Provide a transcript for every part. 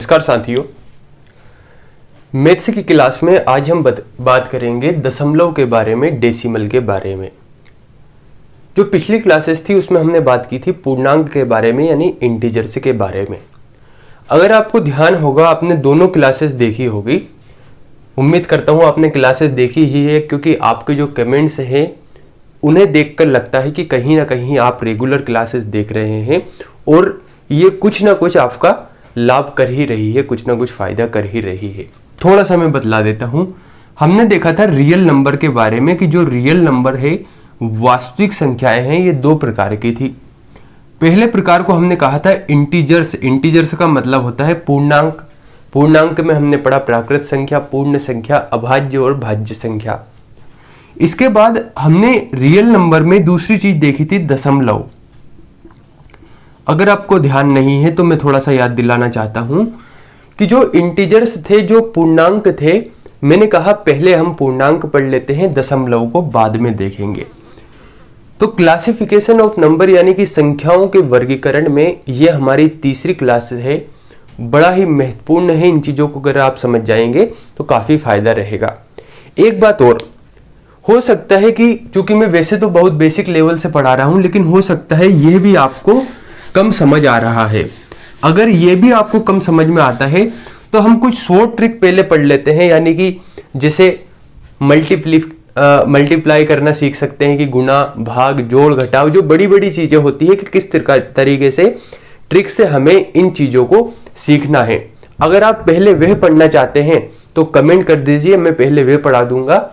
नमस्कार साथियों, मैथ्स की क्लास में आज हम बात करेंगे दशमलव के बारे में, डेसिमल के बारे में। जो पिछली क्लासेस थी उसमें हमने बात की थी पूर्णांक के बारे में, यानी इंटीजर्स के बारे में। अगर आपको ध्यान होगा, आपने दोनों क्लासेस देखी होगी। उम्मीद करता हूँ आपने क्लासेस देखी ही है, क्योंकि आपके जो कमेंट्स हैं उन्हें देखकर लगता है कि कहीं ना कहीं आप रेगुलर क्लासेस देख रहे हैं और ये कुछ ना कुछ आपका लाभ कर ही रही है, कुछ ना कुछ फायदा कर ही रही है। थोड़ा सा मैं बतला देता हूं। हमने देखा था रियल नंबर के बारे में कि जो रियल नंबर है, वास्तविक संख्याएं हैं, ये दो प्रकार की थी। पहले प्रकार को हमने कहा था इंटीजर्स। इंटीजर्स का मतलब होता है पूर्णांक। पूर्णांक में हमने पढ़ा प्राकृत संख्या, पूर्ण संख्या, अभाज्य और भाज्य संख्या। इसके बाद हमने रियल नंबर में दूसरी चीज देखी थी दशमलव। अगर आपको ध्यान नहीं है तो मैं थोड़ा सा याद दिलाना चाहता हूं कि जो इंटीजर्स थे, जो पूर्णांक थे, मैंने कहा पहले हम पूर्णांक पढ़ लेते हैं, दशमलव को बाद में देखेंगे। तो क्लासिफिकेशन ऑफ नंबर यानी कि संख्याओं के वर्गीकरण में ये हमारी तीसरी क्लास है। बड़ा ही महत्वपूर्ण है। इन चीजों को अगर आप समझ जाएंगे तो काफी फायदा रहेगा। एक बात और, हो सकता है कि चूंकि मैं वैसे तो बहुत बेसिक लेवल से पढ़ा रहा हूं, लेकिन हो सकता है यह भी आपको कम समझ आ रहा है। अगर ये भी आपको कम समझ में आता है तो हम कुछ शॉर्ट ट्रिक पहले पढ़ लेते हैं, यानी कि जैसे मल्टीप्लाई करना सीख सकते हैं कि गुणा, भाग, जोड़, घटाव, जो बड़ी बड़ी चीजें होती है कि किस तरीके से ट्रिक से हमें इन चीजों को सीखना है। अगर आप पहले वह पढ़ना चाहते हैं तो कमेंट कर दीजिए, मैं पहले वह पढ़ा दूंगा,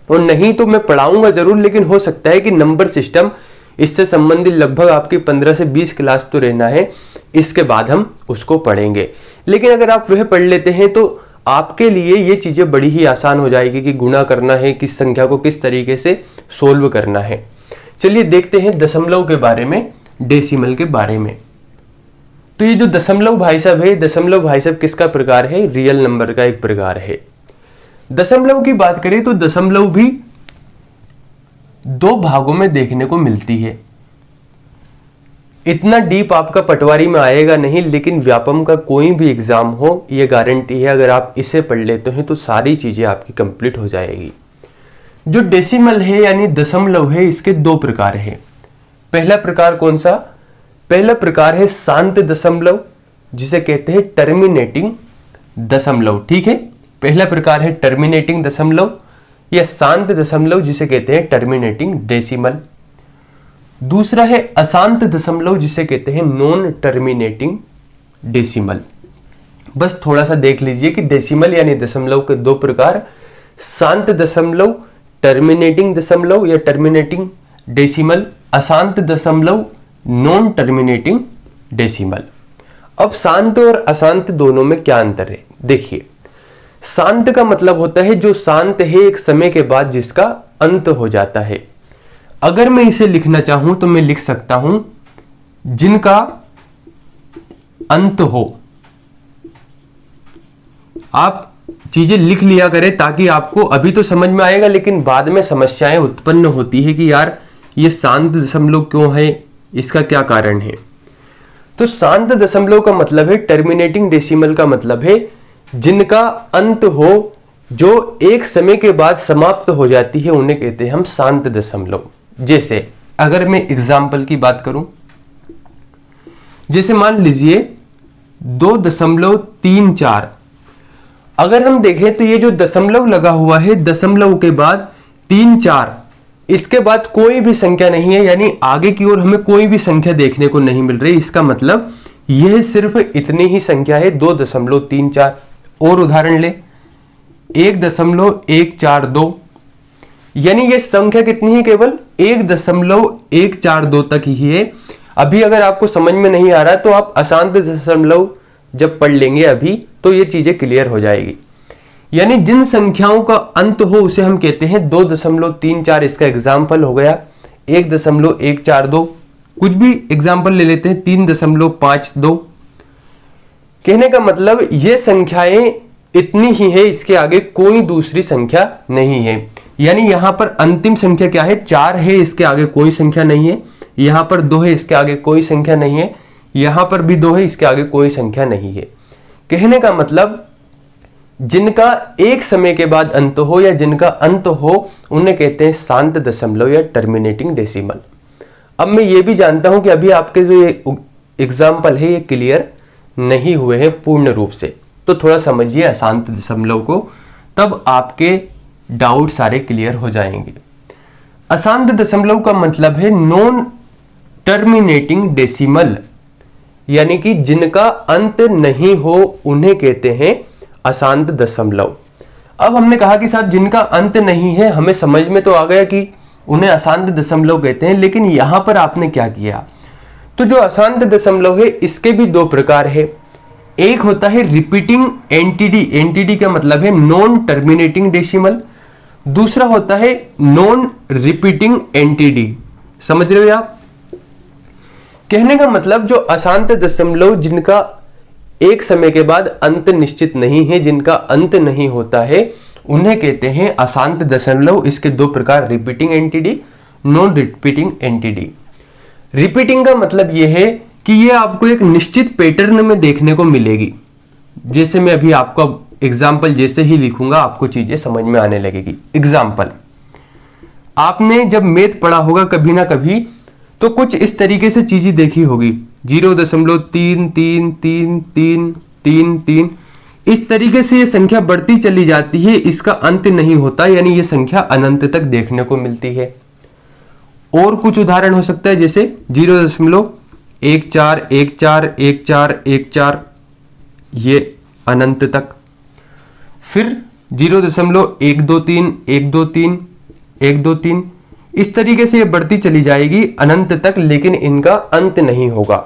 और नहीं तो मैं पढ़ाऊंगा जरूर, लेकिन हो सकता है कि नंबर सिस्टम इससे संबंधित लगभग आपकी 15 से 20 क्लास तो रहना है, इसके बाद हम उसको पढ़ेंगे। लेकिन अगर आप वह पढ़ लेते हैं तो आपके लिए ये चीजें बड़ी ही आसान हो जाएगी कि गुणा करना है, किस संख्या को किस तरीके से सोल्व करना है। चलिए देखते हैं दशमलव के बारे में, डेसिमल के बारे में। तो ये जो दशमलव भाई साहब है, दशमलव भाई साहब किसका प्रकार है? रियल नंबर का एक प्रकार है। दशमलव की बात करें तो दशमलव भी दो भागों में देखने को मिलती है। इतना डीप आपका पटवारी में आएगा नहीं, लेकिन व्यापम का कोई भी एग्जाम हो, यह गारंटी है अगर आप इसे पढ़ लेते हैं तो सारी चीजें आपकी कंप्लीट हो जाएगी। जो डेसिमल है यानी दशमलव है, इसके दो प्रकार हैं। पहला प्रकार कौन सा? पहला प्रकार है शांत दशमलव, जिसे कहते हैं टर्मिनेटिंग दशमलव। ठीक है, पहला प्रकार है टर्मिनेटिंग दशमलव या शांत दशमलव, जिसे कहते हैं टर्मिनेटिंग डेसिमल। दूसरा है अशांत दशमलव, जिसे कहते हैं नॉन टर्मिनेटिंग डेसिमल। बस थोड़ा सा देख लीजिए कि डेसिमल यानी दशमलव के दो प्रकार, शांत दशमलव, टर्मिनेटिंग दशमलव या टर्मिनेटिंग डेसिमल, अशांत दशमलव, नॉन टर्मिनेटिंग डेसिमल। अब शांत और अशांत दोनों में क्या अंतर है? देखिए, शांत का मतलब होता है जो शांत है एक समय के बाद जिसका अंत हो जाता है। अगर मैं इसे लिखना चाहूं तो मैं लिख सकता हूं जिनका अंत हो। आप चीजें लिख लिया करें ताकि आपको अभी तो समझ में आएगा, लेकिन बाद में समस्याएं उत्पन्न होती है कि यार ये शांत दशमलव क्यों है, इसका क्या कारण है। तो शांत दशमलव का मतलब है, टर्मिनेटिंग डेसिमल का मतलब है जिनका अंत हो, जो एक समय के बाद समाप्त हो जाती है, उन्हें कहते हैं हम शांत दशमलव। जैसे अगर मैं एग्जाम्पल की बात करूं, जैसे मान लीजिए 2.34। अगर हम देखें तो ये जो दशमलव लगा हुआ है, दशमलव के बाद 3 4, इसके बाद कोई भी संख्या नहीं है, यानी आगे की ओर हमें कोई भी संख्या देखने को नहीं मिल रही। इसका मतलब यह सिर्फ इतनी ही संख्या है, 2.34। और उदाहरण ले 1.142, यानी ये संख्या कितनी है? केवल 1.142 तक ही है। अभी अगर आपको समझ में नहीं आ रहा तो आप अशांत दशमलव जब पढ़ लेंगे अभी तो ये चीजें क्लियर हो जाएगी। यानी जिन संख्याओं का अंत हो उसे हम कहते हैं 2.34। इसका एग्जाम्पल हो गया 1.142। कुछ भी एग्जाम्पल ले लेते हैं, 3.52। कहने का मतलब ये संख्याएं इतनी ही है, इसके आगे कोई दूसरी संख्या नहीं है। यानी यहां पर अंतिम संख्या क्या है? 4 है, इसके आगे कोई संख्या नहीं है। यहां पर 2 है, इसके आगे कोई संख्या नहीं है। यहां पर भी 2 है, इसके आगे कोई संख्या नहीं है। कहने का मतलब जिनका एक समय के बाद अंत हो या जिनका अंत हो उन्हें कहते हैं शांत दशमलव या टर्मिनेटिंग डेसिमल। अब मैं ये भी जानता हूं कि अभी आपके जो ये एग्जाम्पल है ये क्लियर नहीं हुए हैं पूर्ण रूप से, तो थोड़ा समझिए अशांत दशमलव को, तब आपके डाउट सारे क्लियर हो जाएंगे। अशांत दशमलव का मतलब है नॉन टर्मिनेटिंग डेसिमल, यानी कि जिनका अंत नहीं हो उन्हें कहते हैं अशांत दशमलव। अब हमने कहा कि साहब जिनका अंत नहीं है, हमें समझ में तो आ गया कि उन्हें अशांत दशमलव कहते हैं, लेकिन यहां पर आपने क्या किया, तो जो अशांत दशमलव है इसके भी दो प्रकार है। एक होता है रिपीटिंग एनटीडी, एनटीडी का मतलब है नॉन टर्मिनेटिंग डेसिमल, दूसरा होता है नॉन रिपीटिंग एनटीडी। समझ रहे हो आप? कहने का मतलब जो अशांत दशमलव जिनका एक समय के बाद अंत निश्चित नहीं है, जिनका अंत नहीं होता है, उन्हें कहते हैं अशांत दशमलव। इसके दो प्रकार, repeating NTD, non repeating NTD. Repeating का मतलब यह है कि यह आपको एक निश्चित पैटर्न में देखने को मिलेगी। जैसे मैं अभी आपको एग्जाम्पल जैसे ही लिखूंगा आपको चीजें समझ में आने लगेगी। एग्जाम्पल, आपने जब मैथ पढ़ा होगा कभी ना कभी, तो कुछ इस तरीके से चीजें देखी होगी, 0.333333, इस तरीके से ये संख्या बढ़ती चली जाती है, इसका अंत नहीं होता, यानी ये संख्या अनंत तक देखने को मिलती है। और कुछ उदाहरण हो सकता है जैसे 0.14141414, ये अनंत तक। फिर 0.123 इस तरीके से ये बढ़ती चली जाएगी अनंत तक, लेकिन इनका अंत नहीं होगा।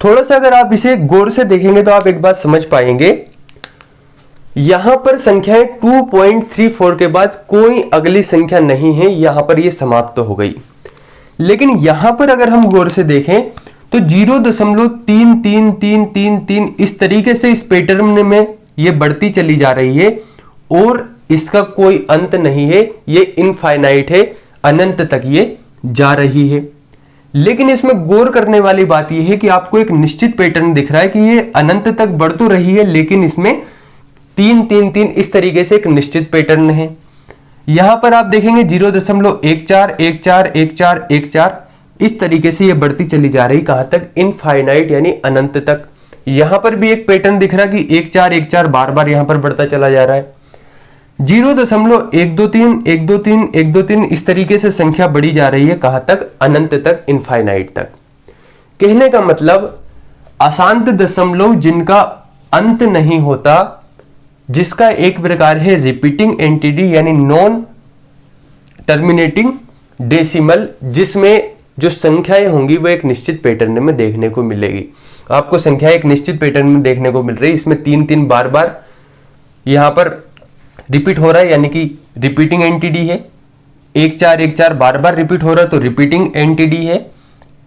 थोड़ा सा अगर आप इसे गौर से देखेंगे तो आप एक बात समझ पाएंगे, यहां पर संख्याएं 2.34 के बाद कोई अगली संख्या नहीं है, यहां पर ये समाप्त हो गई। लेकिन यहां पर अगर हम गौर से देखें तो 0.33333 इस तरीके से इस पैटर्न में ये बढ़ती चली जा रही है और इसका कोई अंत नहीं है, ये इनफाइनाइट है, अनंत तक ये जा रही है। लेकिन इसमें गौर करने वाली बात यह है कि आपको एक निश्चित पैटर्न दिख रहा है कि ये अनंत तक बढ़ तो रही है, लेकिन इसमें 333 इस तरीके से एक निश्चित पैटर्न है। यहां पर आप देखेंगे 0.14141414 इस तरीके से ये बढ़ती चली जा रही, कहां तक? इनफाइनाइट यानी अनंत तक। यहां पर भी एक पैटर्न दिख रहा है कि 1414 बार बार यहां पर बढ़ता चला जा रहा है। 0.123 इस तरीके से संख्या बढ़ी जा रही है, कहां तक? अनंत तक, इनफाइनाइट तक। कहने का मतलब अशांत दशमलव जिनका अंत नहीं होता, जिसका एक प्रकार है रिपीटिंग एंटिटी यानी नॉन टर्मिनेटिंग डेसिमल, जिसमें जो संख्याएं होंगी वो एक निश्चित पैटर्न में देखने को मिलेगी। आपको संख्या एक निश्चित पैटर्न में देखने को मिल रही है, इसमें 3 बार बार यहां पर रिपीट हो रहा है, यानी कि रिपीटिंग एंटिटी है। 1414 बार बार रिपीट हो रहा है तो रिपीटिंग एंटिटी है।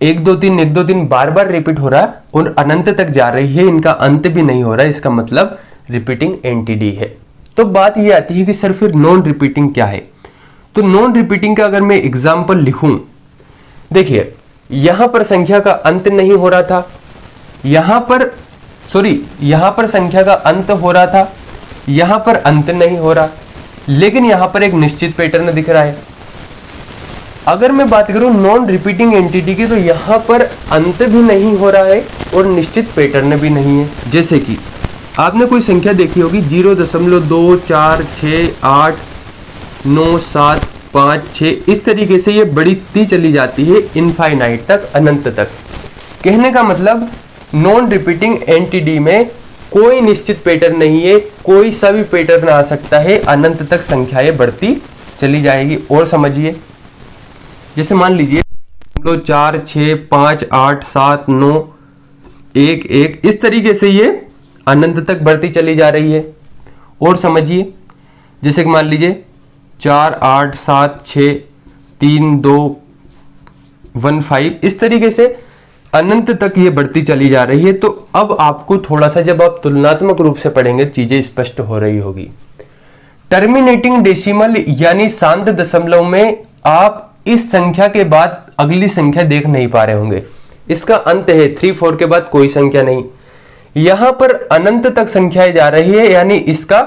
123 बार बार रिपीट हो रहा है और अनंत तक जा रही है, इनका अंत भी नहीं हो रहा है, इसका मतलब रिपीटिंग एंटिटी है। तो बात ये आती है कि सर फिर नॉन रिपीटिंग क्या है? तो नॉन रिपीटिंग का अगर मैं एग्जाम्पल लिखूं, देखिए यहां पर संख्या का अंत नहीं हो रहा था, यहां पर संख्या का अंत हो रहा था, यहां पर अंत नहीं हो रहा, लेकिन यहां पर एक निश्चित पैटर्न दिख रहा है। अगर मैं बात करूं नॉन रिपीटिंग एंटिटी की, तो यहां पर अंत भी नहीं हो रहा है और निश्चित पैटर्न भी नहीं है। जैसे कि आपने कोई संख्या देखी होगी 0.2468975 इस तरीके से ये बढ़ती चली जाती है इनफाइनाइट तक, अनंत तक। कहने का मतलब नॉन रिपीटिंग एंटिटी में कोई निश्चित पैटर्न नहीं है, कोई सा भी पैटर्न आ सकता है, अनंत तक संख्याएं बढ़ती चली जाएगी। और समझिए, जैसे मान लीजिए 4 6 5 8 7 9 1 1 इस तरीके से ये अनंत तक बढ़ती चली जा रही है। और समझिए, जैसे कि मान लीजिए 4 8 7 6 3 2 1 5 इस तरीके से अनंत तक ये बढ़ती चली जा रही है। तो अब आपको थोड़ा सा जब आप तुलनात्मक रूप से पढ़ेंगे चीजें स्पष्ट हो रही होगी। टर्मिनेटिंग डेसिमल यानी शांत दशमलव में आप इस संख्या के बाद अगली संख्या देख नहीं पा रहे होंगे, इसका अंत है 3 4 के बाद कोई संख्या नहीं। यहां पर अनंत तक संख्याएं जा रही है, यानी इसका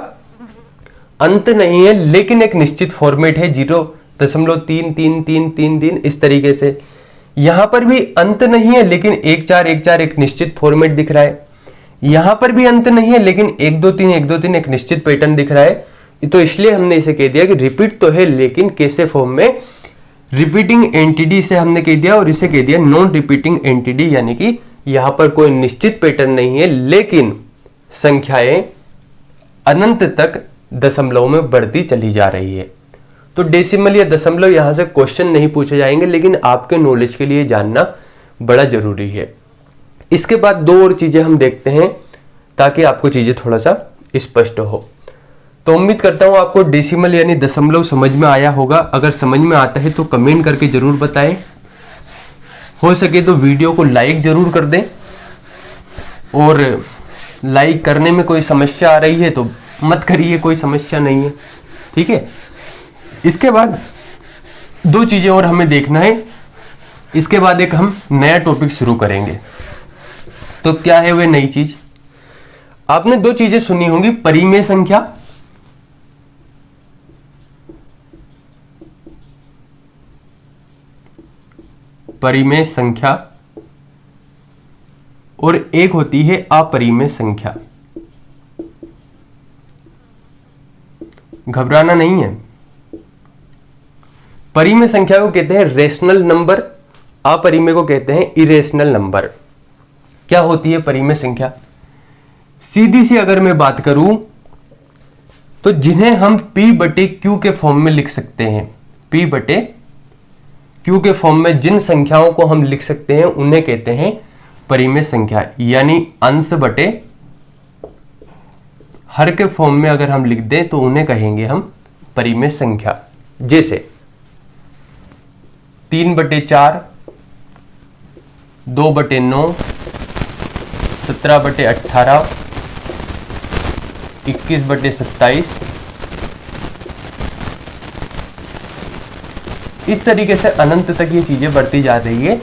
अंत नहीं है, लेकिन एक निश्चित फॉर्मेट है 0.3333 इस तरीके से। यहां पर भी अंत नहीं है, लेकिन 1 4 1 4 एक निश्चित फॉर्मेट दिख रहा है। यहां पर भी अंत नहीं है, लेकिन 1 2 3 1 2 3 एक निश्चित पैटर्न दिख रहा है। तो इसलिए हमने इसे कह दिया कि रिपीट तो है, लेकिन कैसे फॉर्म में, रिपीटिंग एंटिटी से हमने कह दिया, और इसे कह दिया नॉन रिपीटिंग एंटिटी, यानी कि यहां पर कोई निश्चित पैटर्न नहीं है, लेकिन संख्याएं अनंत तक दशमलव में बढ़ती चली जा रही है। तो डेसिमल या दशमलव यहां से क्वेश्चन नहीं पूछे जाएंगे, लेकिन आपके नॉलेज के लिए जानना बड़ा जरूरी है। इसके बाद दो और चीजें हम देखते हैं ताकि आपको चीजें थोड़ा सा स्पष्ट हो। तो उम्मीद करता हूं आपको डेसिमल यानी दशमलव समझ में आया होगा। अगर समझ में आता है तो कमेंट करके जरूर बताएं, हो सके तो वीडियो को लाइक जरूर कर दें, और लाइक करने में कोई समस्या आ रही है तो मत करिए, कोई समस्या नहीं है, ठीक है। इसके बाद दो चीजें और हमें देखना है, इसके बाद एक हम नया टॉपिक शुरू करेंगे। तो क्या है वह नई चीज? आपने दो चीजें सुनी होंगी, परिमेय संख्या परिमेय संख्या और एक होती है अपरिमेय संख्या। घबराना नहीं है। परिमेय संख्या को कहते हैं रेशनल नंबर, अपरिमेय को कहते हैं इरेशनल नंबर। क्या होती है परिमेय संख्या? सीधी सी अगर मैं बात करूं तो जिन्हें हम P/Q के फॉर्म में लिख सकते हैं, P/Q के फॉर्म में जिन संख्याओं को हम लिख सकते हैं उन्हें कहते हैं परिमेय संख्या, यानी अंश बटे हर के फॉर्म में अगर हम लिख दें तो उन्हें कहेंगे हम परिमेय संख्या। जैसे 3/4, 2/9, 17/18, 21/27, इस तरीके से अनंत तक ये चीजें बढ़ती जा रही है।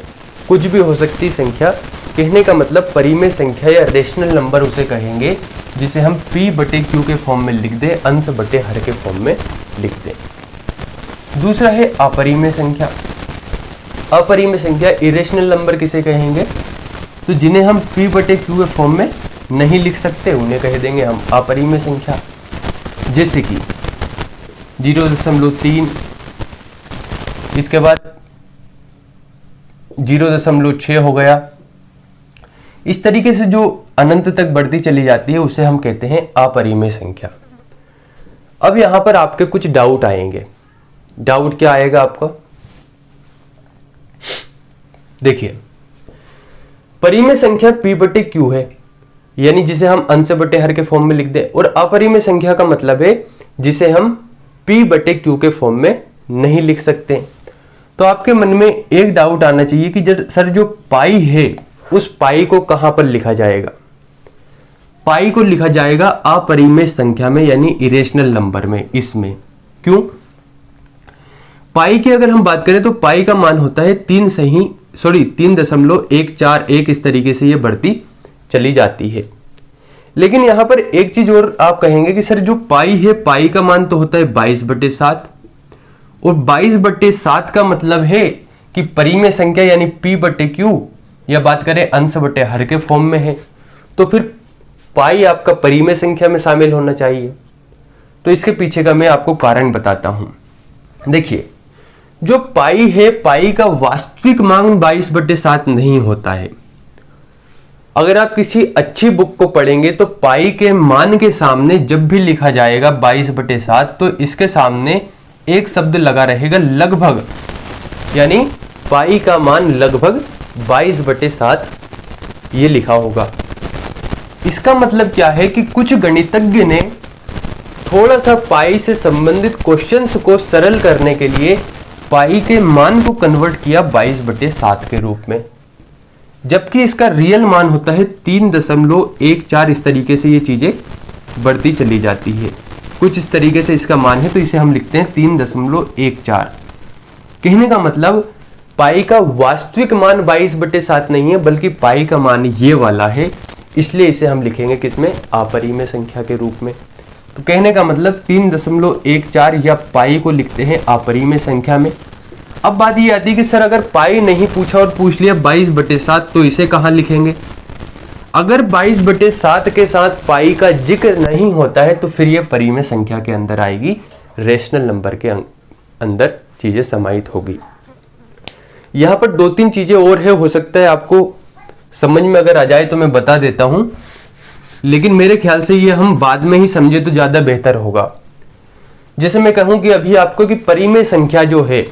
कुछ भी हो सकती संख्या, कहने का मतलब परिमेय संख्या या रेशनल नंबर उसे कहेंगे जिसे हम P/Q के फॉर्म में लिख दें, अंश बटे हर के फॉर्म में लिख दें। दूसरा है अपरिमेय संख्या। अपरिमेय संख्या इरेशनल नंबर किसे कहेंगे? तो जिन्हें हम P/Q के फॉर्म में नहीं लिख सकते उन्हें कह देंगे हम अपरिमेय संख्या। जैसे कि 0.3, इसके बाद 0.6 हो गया। इस तरीके से जो अनंत तक बढ़ती चली जाती है उसे हम कहते हैं अपरिमेय संख्या। अब यहां पर आपके कुछ डाउट आएंगे। डाउट क्या आएगा आपका? देखिए, परिमेय संख्या P/Q है, यानी जिसे हम अंश बटे हर के फॉर्म में लिख दें, और अपरिमेय संख्या का मतलब है जिसे हम P/Q के फॉर्म में नहीं लिख सकते। तो आपके मन में एक डाउट आना चाहिए कि सर जो पाई है उस पाई को कहां पर लिखा जाएगा? पाई को लिखा जाएगा अपरिमेय संख्या में, यानी इरेशनल नंबर में, इसमें। क्यों? पाई की अगर हम बात करें तो पाई का मान होता है 3.141, इस तरीके से ये बढ़ती चली जाती है। लेकिन यहां पर एक चीज और आप कहेंगे कि सर जो पाई है, पाई का मान तो होता है 22/7, और 22/7 का मतलब है कि परिमेय संख्या यानी P/Q, या बात करें अंश बटे हर के फॉर्म में है, तो फिर पाई आपका परिमेय संख्या में शामिल होना चाहिए। तो इसके पीछे का मैं आपको कारण बताता हूं। देखिए, जो पाई है, पाई का वास्तविक मान 22/7 नहीं होता है। अगर आप किसी अच्छी बुक को पढ़ेंगे तो पाई के मान के सामने जब भी लिखा जाएगा 22/7, तो इसके सामने एक शब्द लगा रहेगा लगभग, यानी पाई का मान लगभग 22/7 ये लिखा होगा। इसका मतलब क्या है कि कुछ गणितज्ञ ने थोड़ा सा पाई से संबंधित क्वेश्चंस को सरल करने के लिए पाई के मान को कन्वर्ट किया 22/7 के रूप में, जबकि इसका रियल मान होता है 3.14। इस तरीके से ये चीजें बढ़ती चली जाती है। कुछ इस तरीके से इसका मान है, तो इसे हम लिखते हैं 3.14। कहने का मतलब पाई का वास्तविक मान 22/7 नहीं है, बल्कि पाई का मान ये वाला है। इसलिए इसे हम लिखेंगे किसमें, अपरिमेय संख्या के रूप में। तो कहने का मतलब 3.14 या पाई को लिखते हैं अपरिमेय संख्या में। अब बात ये आती है कि सर अगर पाई नहीं पूछा और पूछ लिया 22/7 तो इसे कहाँ लिखेंगे। अगर 22/7 के साथ पाई का जिक्र नहीं होता है तो फिर ये परिमेय संख्या के अंदर आएगी, रेशनल नंबर के अंदर चीजें समाहित होगी। यहां पर 2-3 चीजें और है, हो सकता है आपको समझ में अगर आ जाए तो मैं बता देता हूं, लेकिन मेरे ख्याल से ये हम बाद में ही समझे तो ज्यादा बेहतर होगा। जैसे मैं कहूं कि अभी आपको कि परिमेय संख्या जो है,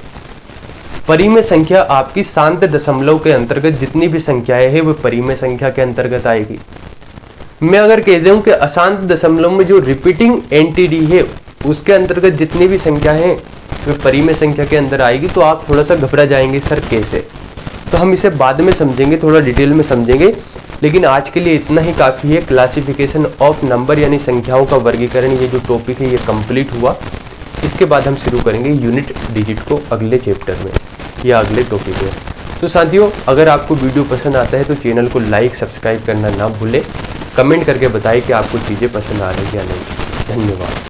परिमेय संख्या आपकी शांत दशमलव के अंतर्गत जितनी भी संख्याएं हैं वो परिमेय संख्या के अंतर्गत आएगी। मैं अगर कह दूं कि अशांत दशमलव में जो रिपीटिंग एंटिटी है उसके अंतर्गत जितनी भी संख्या है वो परिमेय संख्या के अंदर आएगी, तो आप थोड़ा सा घबरा जाएंगे सर कैसे। तो हम इसे बाद में समझेंगे, थोड़ा डिटेल में समझेंगे, लेकिन आज के लिए इतना ही काफ़ी है। क्लासिफिकेशन ऑफ नंबर यानी संख्याओं का वर्गीकरण, ये जो टॉपिक है ये कंप्लीट हुआ। इसके बाद हम शुरू करेंगे यूनिट डिजिट को अगले चैप्टर में या अगले टॉपिक में। तो साथियों, अगर आपको वीडियो पसंद आता है तो चैनल को लाइक सब्सक्राइब करना ना भूलें। कमेंट करके बताएं कि आपको चीज़ें पसंद आ रही है या नहीं। धन्यवाद।